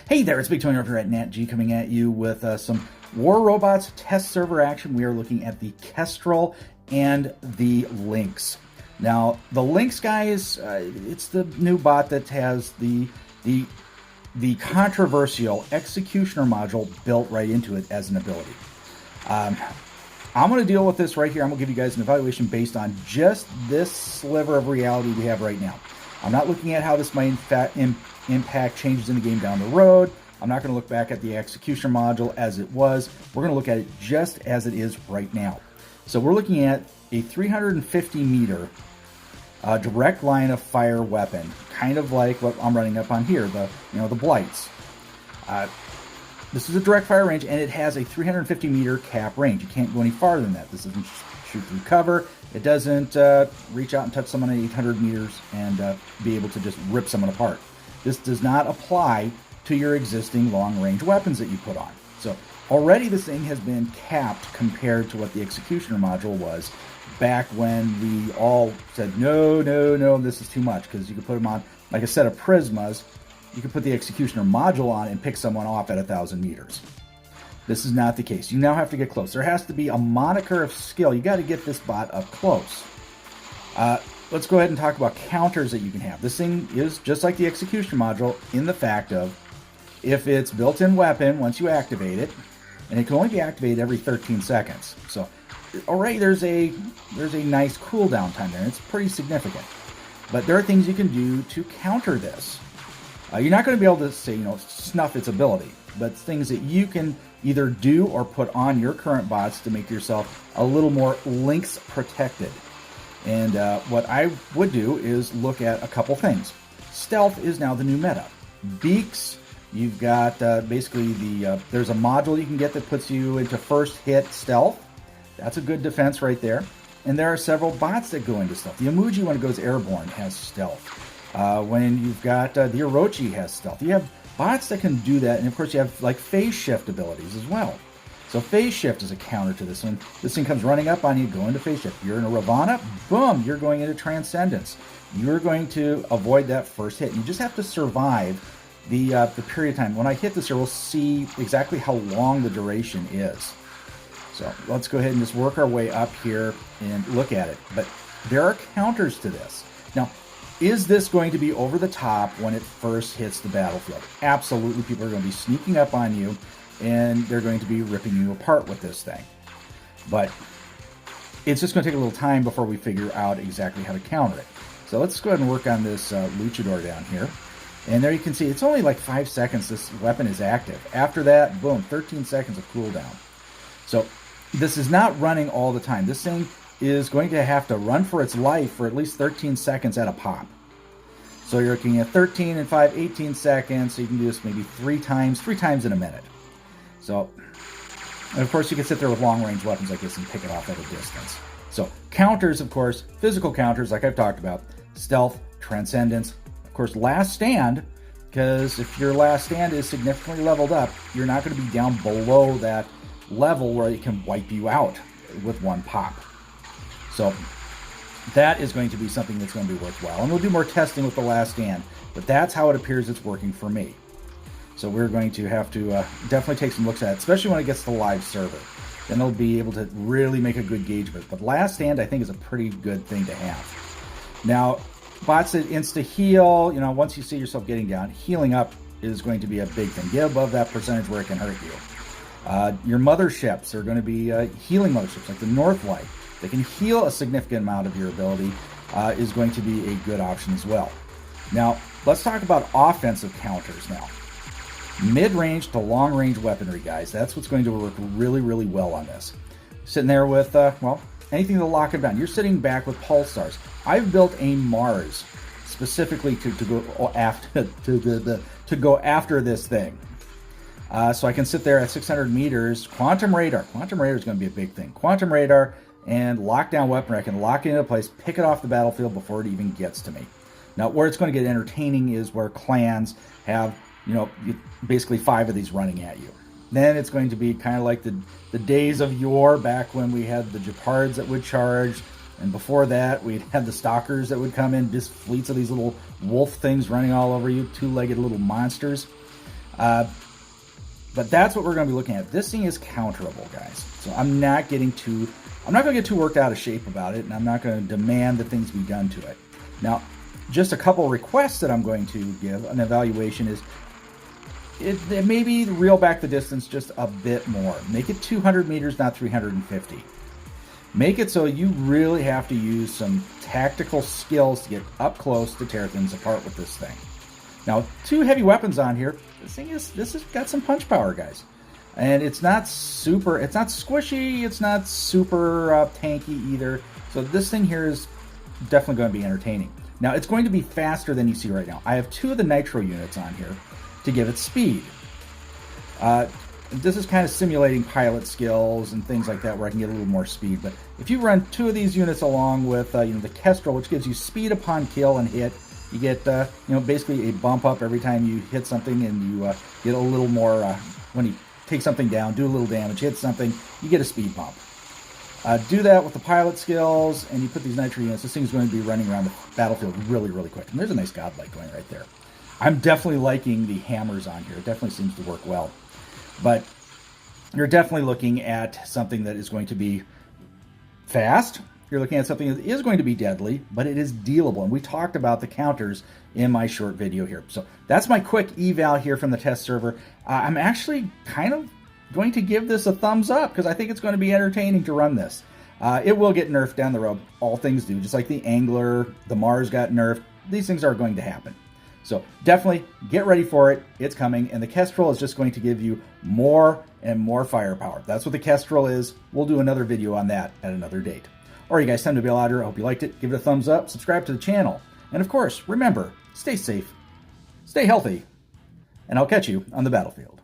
Hey there, it's Big Tony over at natg coming at you with some War Robots test server action. We are looking at the Kestrel and the Lynx. Now, the Lynx, guys, it's the new bot that has the controversial executioner module built right into it as an ability. I'm going to deal with this right here. I'm going to give you guys an evaluation based on just this sliver of reality we have right now. I'm not looking at how this might impact changes in the game down the road. I'm not going to look back at the executioner module as it was. We're going to look at it just as it is right now. So we're looking at a 350 meter direct line of fire weapon, kind of like what I'm running up on here, the Blights. This is a direct fire range, and it has a 350 meter cap range. You can't go any farther than that. This doesn't shoot through cover. It doesn't reach out and touch someone at 800 meters and be able to just rip someone apart. This does not apply to your existing long-range weapons that you put on. So already this thing has been capped compared to what the executioner module was back when we all said, no, this is too much, because you could put them on like a set of prismas. You could put the executioner module on and pick someone off at 1,000 meters. This is not the case. You now have to get close. There has to be a moniker of skill. You got to get this bot up close. Let's go ahead and talk about counters that you can have. This thing is just like the execution module in the fact of if it's built-in weapon once you activate it, and it can only be activated every 13 seconds. So already there's a nice cooldown time there. It's pretty significant. But there are things you can do to counter this. You're not going to be able to say, snuff its ability, but things that you can either do or put on your current bots to make yourself a little more Lynx protected. And what I would do is look at a couple things. Stealth is now the new meta. Beaks, you've got basically there's a module you can get that puts you into first hit stealth. That's a good defense right there. And there are several bots that go into stealth. The imugi, when it goes airborne, has stealth. When you've got the Orochi has stealth. You have bots that can do that, and of course you have like phase shift abilities as well. So phase shift is a counter to this. When this thing comes running up on you, go into phase shift. You're in a Ravana, boom, you're going into transcendence. You're going to avoid that first hit. You just have to survive the period of time. When I hit this here, we'll see exactly how long the duration is. So let's go ahead and just work our way up here and look at it. But there are counters to this. Now, is this going to be over the top when it first hits the battlefield? Absolutely. People are going to be sneaking up on you, and they're going to be ripping you apart with this thing. But it's just going to take a little time before we figure out exactly how to counter it. So let's go ahead and work on this luchador down here. And there you can see it's only like 5 seconds this weapon is active. After that, boom, 13 seconds of cooldown. So this is not running all the time. This thing is going to have to run for its life for at least 13 seconds at a pop. So you're looking at 13 and 5, 18 seconds. So you can do this maybe three times in a minute. So, and of course you can sit there with long-range weapons like this and pick it off at a distance. So counters, of course, physical counters like I've talked about, stealth, transcendence, of course last stand, because if your last stand is significantly leveled up, you're not going to be down below that level where it can wipe you out with one pop. So that is going to be something that's going to be worthwhile. And we'll do more testing with the last stand, but that's how it appears it's working for me. So we're going to have to definitely take some looks at it, especially when it gets to the live server. Then they'll be able to really make a good gauge of it. But last stand, I think, is a pretty good thing to have. Now, bots that insta-heal, once you see yourself getting down, healing up is going to be a big thing. Get above that percentage where it can hurt you. Your motherships are going to be healing motherships, like the Northlight. They can heal a significant amount of your ability, is going to be a good option as well. Now, let's talk about offensive counters now. Mid-range to long-range weaponry, guys. That's what's going to work really, really well on this. Sitting there with, anything to lock it down. You're sitting back with pulsars. I've built a Mars specifically to go after to go after this thing. So I can sit there at 600 meters. Quantum radar. Quantum radar is going to be a big thing. Quantum radar and lockdown weaponry. I can lock it into place, pick it off the battlefield before it even gets to me. Now, where it's going to get entertaining is where clans have, basically 5 of these running at you. Then it's going to be kind of like the days of yore, back when we had the Jeopards that would charge, and before that we'd had the stalkers that would come in, just fleets of these little wolf things running all over you, two-legged little monsters. But that's what we're going to be looking at. This thing is counterable, guys. So I'm not going to get too worked out of shape about it, and I'm not going to demand that things be done to it. Now, just a couple requests that I'm going to give an evaluation is it maybe reel back the distance just a bit more. Make it 200 meters, not 350. Make it so you really have to use some tactical skills to get up close to tear things apart with this thing. Now, 2 heavy weapons on here. This has got some punch power, guys. And it's not squishy, it's not super tanky either. So this thing here is definitely going to be entertaining. Now, it's going to be faster than you see right now. I have 2 of the nitro units on here to give it speed. This is kind of simulating pilot skills and things like that where I can get a little more speed. But if you run 2 of these units along with the Kestrel, which gives you speed upon kill and hit, you get basically a bump up every time you hit something, and you get a little more when you take something down, do a little damage, hit something, you get a speed bump. Do that with the pilot skills, and you put these nitro units. This thing's going to be running around the battlefield really, really quick. And there's a nice godlight going right there. I'm definitely liking the hammers on here. It definitely seems to work well. But you're definitely looking at something that is going to be fast. You're looking at something that is going to be deadly, but it is dealable. And we talked about the counters in my short video here. So that's my quick eval here from the test server. I'm actually kind of going to give this a thumbs up because I think it's going to be entertaining to run this. It will get nerfed down the road. All things do. Just like the Angler, the Mars got nerfed. These things are going to happen. So definitely get ready for it. It's coming. And the Kestrel is just going to give you more and more firepower. That's what the Kestrel is. We'll do another video on that at another date. All right, you guys, time to bail out here. I hope you liked it. Give it a thumbs up. Subscribe to the channel. And of course, remember, stay safe, stay healthy, and I'll catch you on the battlefield.